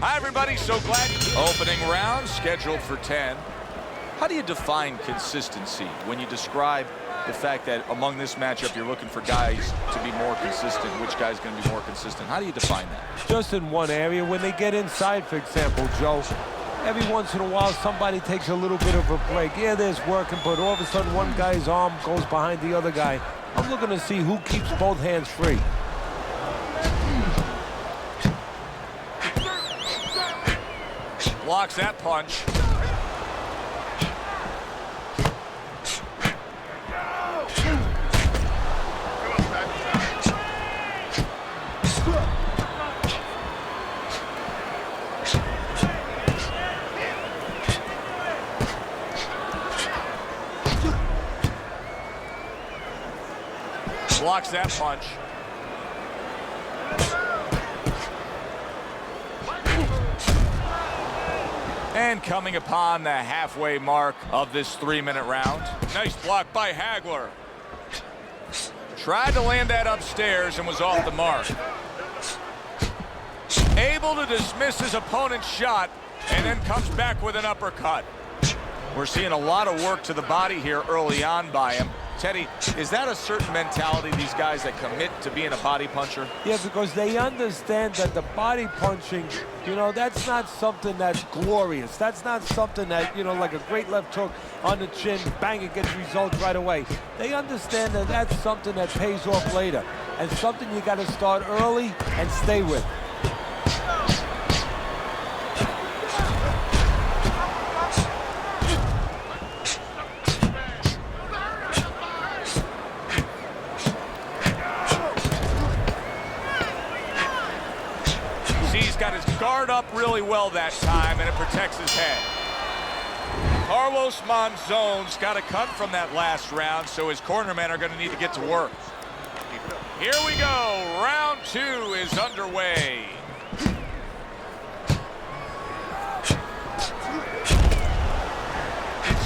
Hi, everybody. So glad opening round scheduled for 10. How do you define consistency when you describe the fact that among this matchup you're looking for guys to be more consistent? Which guy's going to be more consistent? How do you define that? Just in one area. When they get inside, for example, Joe, every once in a while somebody takes a little bit of a break. Yeah, there's working, but all of a sudden one guy's arm goes behind the other guy. I'm looking to see who keeps both hands free. Blocks that punch. Blocks that punch. And coming upon the halfway mark of this 3-minute round. Nice block by Hagler. Tried to land that upstairs and was off the mark. Able to dismiss his opponent's shot and then comes back with an uppercut. We're seeing a lot of work to the body here early on by him. Teddy, is that a certain mentality, these guys that commit to being a body puncher? Yeah, because they understand that the body punching, you know, that's not something that's glorious. That's not something that, you know, like a great left hook on the chin, bang, it gets results right away. They understand that that's something that pays off later and something you got to start early and stay with. Got his guard up really well that time, and it protects his head. Carlos Monzon's got a cut from that last round, so his cornermen are going to need to get to work. Here we go. Round 2 is underway.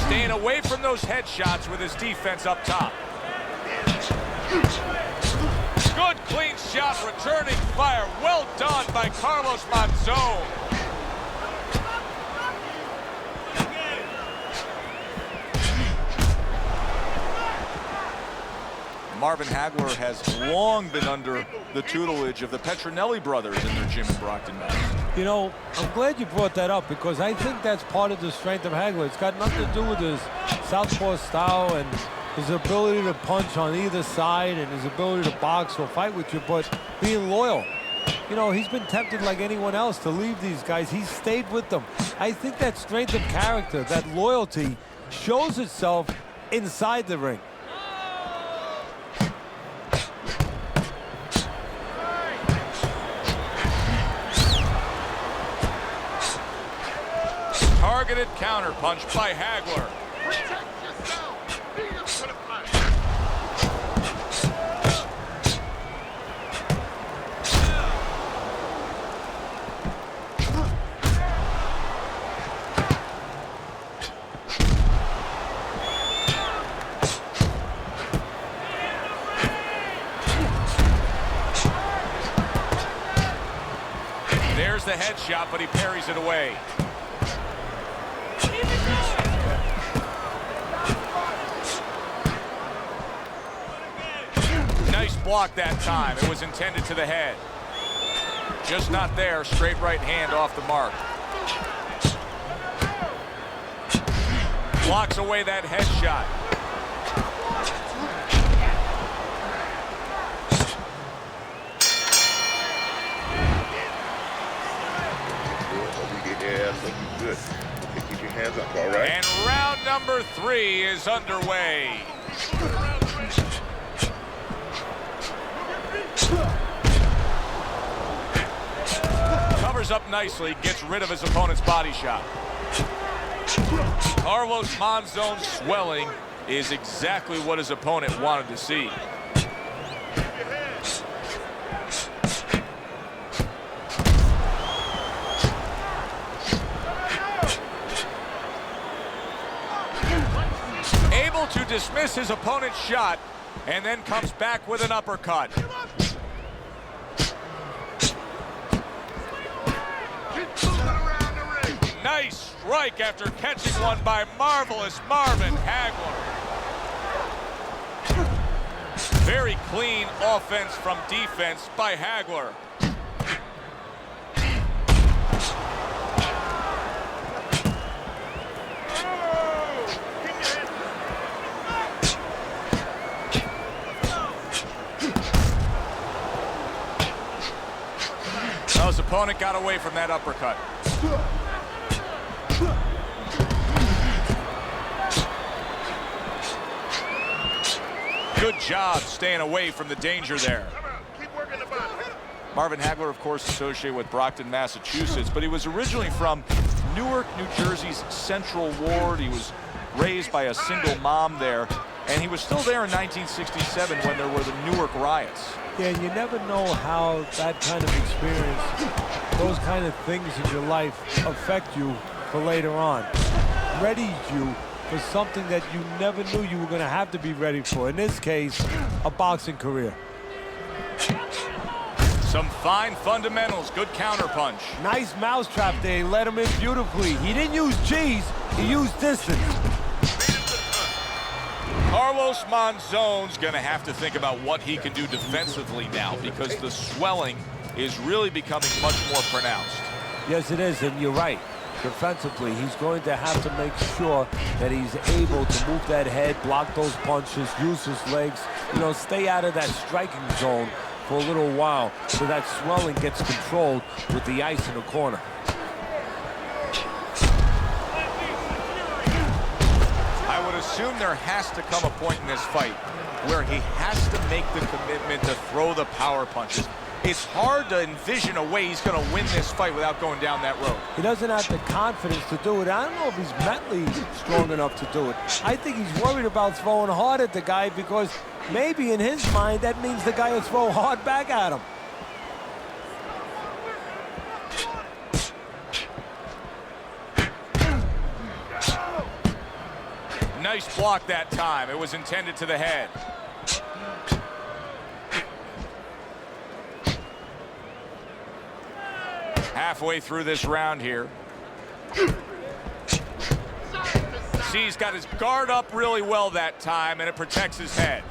Staying away from those headshots with his defense up top. Good clean shot, returning fire. Well done by Carlos Monzon. Marvin Hagler has long been under the tutelage of the Petronelli brothers in their gym in Brockton, Mass. You know, I'm glad you brought that up because I think that's part of the strength of Hagler. It's got nothing to do with his southpaw style and his ability to punch on either side and his ability to box or fight with you, but being loyal. You know, he's been tempted like anyone else to leave these guys. He's stayed with them. I think that strength of character, that loyalty, shows itself inside the ring. Targeted counter punch by Hagler. There's the headshot, but he parries it away. Nice block that time. It was intended to the head. Just not there. Straight right hand off the mark. Blocks away that headshot. Good. Keep your hands up, all right? And round number 3 is underway. Covers up nicely, gets rid of his opponent's body shot. Carlos Monzon's swelling is exactly what his opponent wanted to see. Able to dismiss his opponent's shot and then comes back with an uppercut. Nice strike after catching one by marvelous Marvin Hagler. Very clean offense from defense by Hagler. Well, his opponent got away from that uppercut. Good job staying away from the danger there. Keep working the body. Marvin Hagler, of course, associated with Brockton, Massachusetts, but he was originally from Newark, New Jersey's Central Ward. He was raised by a single mom there, and he was still there in 1967 when there were the Newark riots. Yeah, you never know how that kind of experience, those kind of things in your life affect you for later on. Readies you for something that you never knew you were going to have to be ready for. In this case, a boxing career. Some fine fundamentals, good counterpunch. Nice mousetrap there, he let him in beautifully. He didn't use G's, he used distance. Carlos Monzon's gonna have to think about what he can do defensively now because the swelling is really becoming much more pronounced. Yes, it is, and you're right. Defensively, he's going to have to make sure that he's able to move that head, block those punches, use his legs, you know, stay out of that striking zone for a little while so that swelling gets controlled with the ice in the corner. I would assume there has to come a point in this fight where he has to make the commitment to throw the power punches. It's hard to envision a way he's going to win this fight without going down that road. He doesn't have the confidence to do it. I don't know if he's mentally strong enough to do it. I think he's worried about throwing hard at the guy because maybe in his mind that means the guy will throw hard back at him. Nice block that time. It was intended to the head. Halfway through this round here. See, he's got his guard up really well that time, and it protects his head.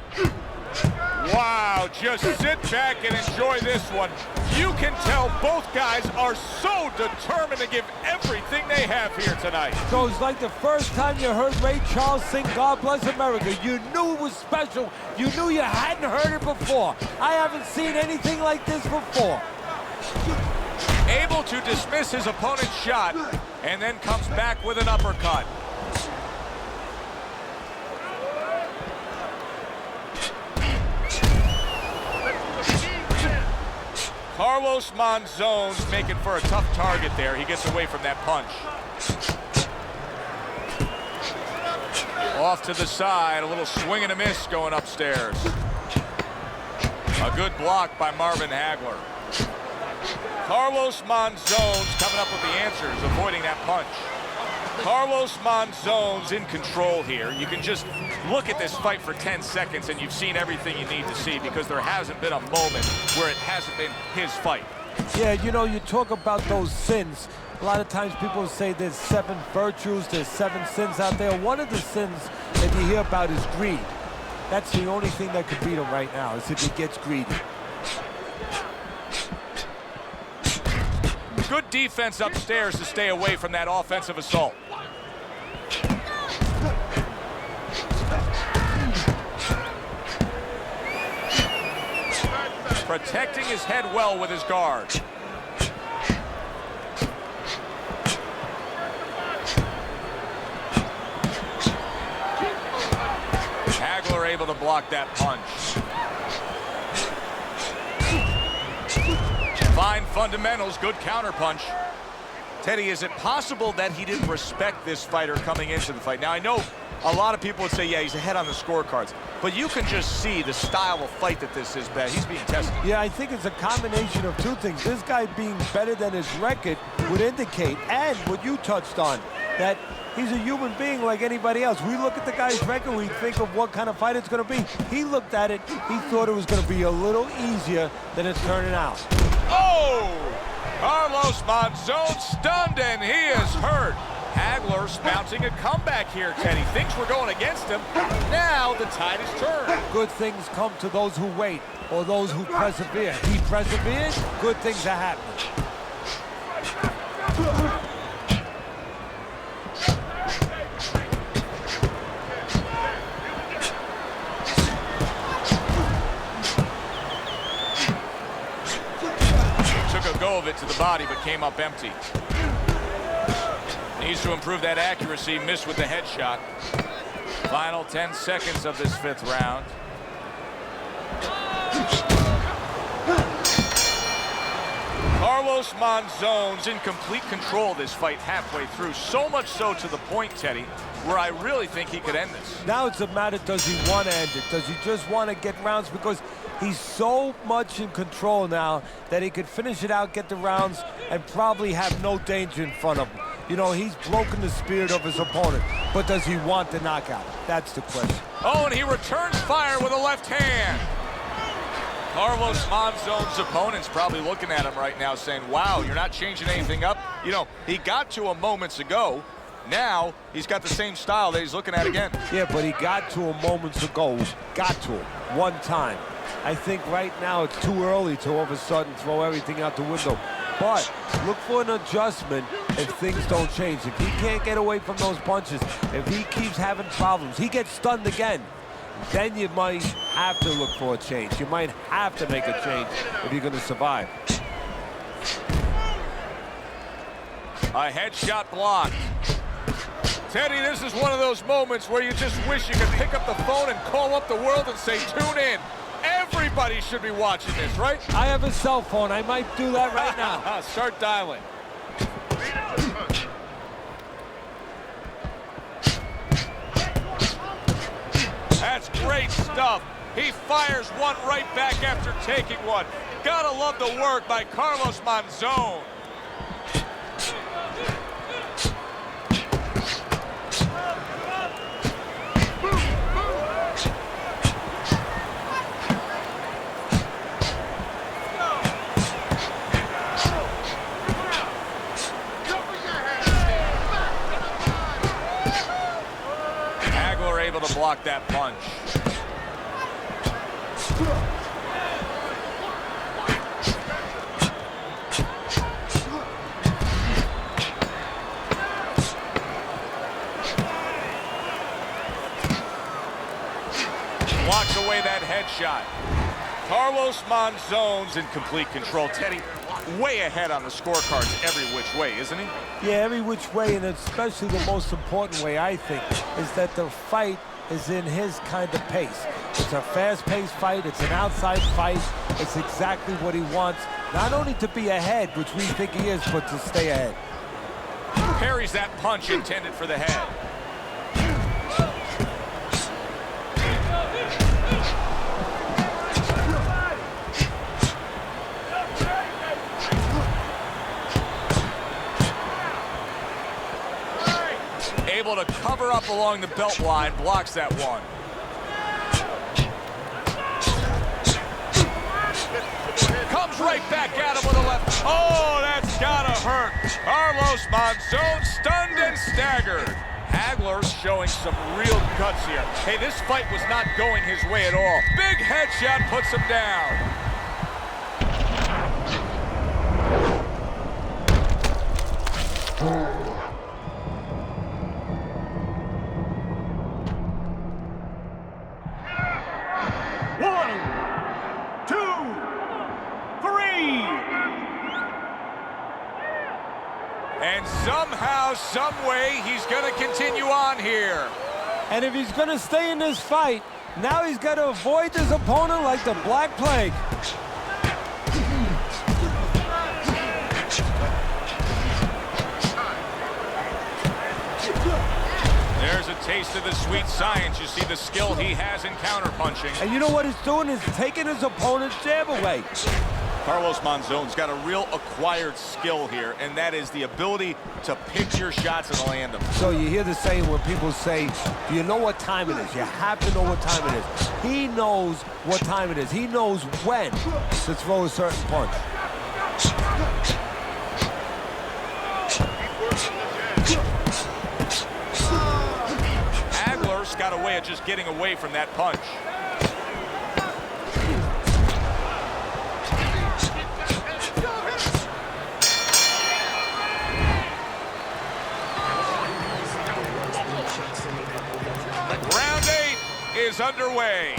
Wow, just sit back and enjoy this one. You can tell both guys are so determined to give everything they have here tonight. So it's like the first time you heard Ray Charles sing God Bless America. You knew it was special. You knew you hadn't heard it before. I haven't seen anything like this before. Able to dismiss his opponent's shot, and then comes back with an uppercut. Carlos Monzon's making for a tough target there. He gets away from that punch. Off to the side, a little swing and a miss going upstairs. A good block by Marvin Hagler. Carlos Monzon's coming up with the answers, avoiding that punch. Carlos Monzon's in control here. You can just look at this fight for 10 seconds and you've seen everything you need to see because there hasn't been a moment where it hasn't been his fight. Yeah, you know, you talk about those sins. A lot of times people say there's 7 virtues, there's 7 sins out there. One of the sins that you hear about is greed. That's the only thing that could beat him right now, is if he gets greedy. Good defense upstairs to stay away from that offensive assault. Protecting his head well with his guard. Hagler able to block that punch. Fine fundamentals, good counterpunch. Teddy, is it possible that he didn't respect this fighter coming into the fight? Now, I know a lot of people would say, yeah, he's ahead on the scorecards, but you can just see the style of fight that this is, Ben. He's being tested. Yeah, I think it's a combination of 2 things. This guy being better than his record would indicate, and what you touched on, that he's a human being like anybody else. We look at the guy's record, we think of what kind of fight it's going to be. He looked at it, he thought it was going to be a little easier than it's turning out. Oh! Carlos Monzon stunned, and he is hurt. Hagler's mounting a comeback here, Teddy. Things were going against him. Now the tide is turned. Good things come to those who wait, or those who persevere. He persevered, good things are happening. Took a go of it to the body, but came up empty. Needs to improve that accuracy, missed with the headshot. Final 10 seconds of this 5th round. Carlos Monzon's in complete control of this fight halfway through. So much so to the point, Teddy, where I really think he could end this. Now it's a matter, does he want to end it? Does he just want to get rounds? Because he's so much in control now that he could finish it out, get the rounds, and probably have no danger in front of him. You know, he's broken the spirit of his opponent, but does he want the knockout? That's the question. Oh, and he returns fire with a left hand. Carlos Monzon's opponent's probably looking at him right now saying, wow, you're not changing anything up. You know, he got to him moments ago. Now he's got the same style that he's looking at again. Yeah, but he got to him moments ago. Got to him one time. I think right now it's too early to all of a sudden throw everything out the window. But look for an adjustment if things don't change. If he can't get away from those punches, if he keeps having problems, he gets stunned again, then you might have to look for a change. You might have to make a change if you're going to survive. A headshot blocked. Teddy, this is one of those moments where you just wish you could pick up the phone and call up the world and say, tune in. Everybody should be watching this, right? I have a cell phone. I might do that right now. Start dialing. That's great stuff. He fires one right back after taking one. Gotta love the work by Carlos Monzon. Able to block that punch. Blocks away that headshot. Carlos Monzon's in complete control. Teddy, way ahead on the scorecards every which way, isn't he? Yeah, every which way, and especially the most important way, I think, is that the fight is in his kind of pace. It's a fast-paced fight. It's an outside fight. It's exactly what he wants, not only to be ahead, which we think he is, but to stay ahead. Parries that punch intended for the head. Able to cover up along the belt line, blocks that one. Comes right back at him with a left. Oh, that's gotta hurt. Carlos Monzon stunned and staggered. Hagler's showing some real guts here. Hey, this fight was not going his way at all. Big headshot puts him down. And somehow, some way, he's going to continue on here. And if he's going to stay in this fight, now he's got to avoid his opponent like the Black Plague. There's a taste of the sweet science. You see the skill he has in counterpunching. And you know what he's doing is taking his opponent's jab away. Carlos Monzon's got a real acquired skill here, and that is the ability to pick your shots and land them. So you hear the saying when people say, do you know what time it is? You have to know what time it is. He knows what time it is. He knows when to throw a certain punch. got a way of just getting away from that punch. Round 8 is underway.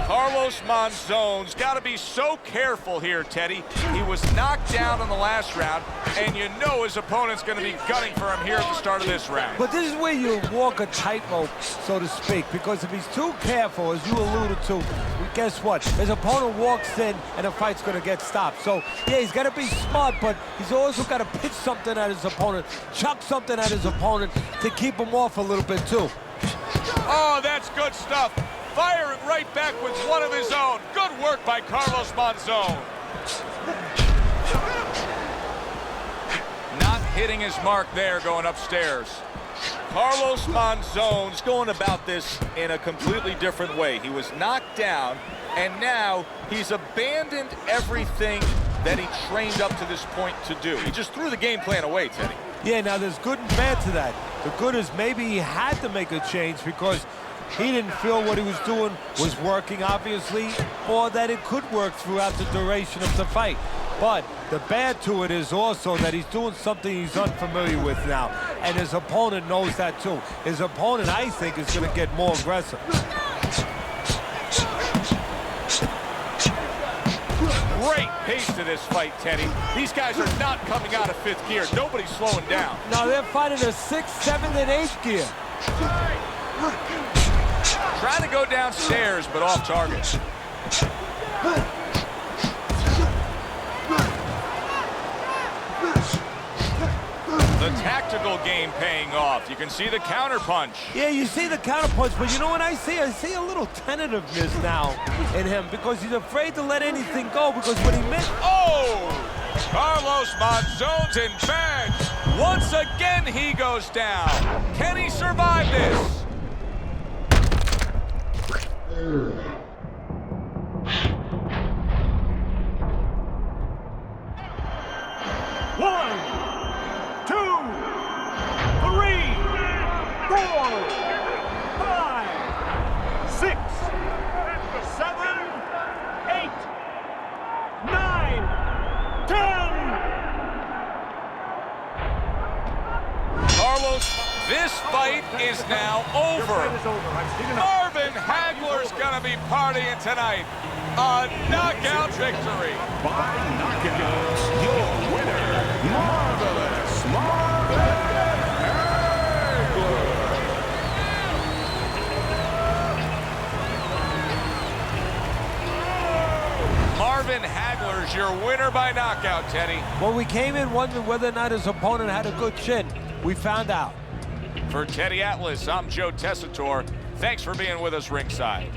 Carlos Monzon's got to be so careful here, Teddy. He was knocked down in the last round, and you know his opponent's going to be gunning for him here at the start of this round. But this is where you walk a tightrope, so to speak, because if he's too careful, as you alluded to, guess what? His opponent walks in, and the fight's going to get stopped. So, yeah, he's got to be smart, but he's also got to pitch something at his opponent, chuck something at his opponent to keep him off a little bit, too. Oh, that's good stuff. Firing right back with one of his own. Good work by Carlos Monzon. Not hitting his mark there going upstairs. Carlos Monzon's going about this in a completely different way. He was knocked down, and now he's abandoned everything that he trained up to this point to do. He just threw the game plan away, Teddy. Yeah, now there's good and bad to that. The good is maybe he had to make a change because he didn't feel what he was doing was working, obviously, or that it could work throughout the duration of the fight. But the bad to it is also that he's doing something he's unfamiliar with now, and his opponent knows that too. His opponent, I think, is going to get more aggressive. Great pace to this fight, Teddy. These guys are not coming out of 5th gear. Nobody's slowing down. No, they're fighting a 6th, 7th, and 8th gear. Trying to go downstairs, but off target. The tactical game paying off. You can see the counter punch. Yeah, you see the counter punch, but you know what I see? I see a little tentativeness now in him because he's afraid to let anything go because when he missed... Oh! Carlos Monzon's in bed. Once again, he goes down. Can he survive this? One, 2, 3, 4, 5, 6, 7, 8, 9, 10. Carlos, this fight is now over. Marvin Hagler's gonna be partying tonight. A knockout victory. By knockout, your winner, Marvelous Marvin Hagler. Marvin Hagler's your winner by knockout, Teddy. Well, we came in wondering whether or not his opponent had a good chin. We found out. For Teddy Atlas, I'm Joe Tessitore. Thanks for being with us ringside.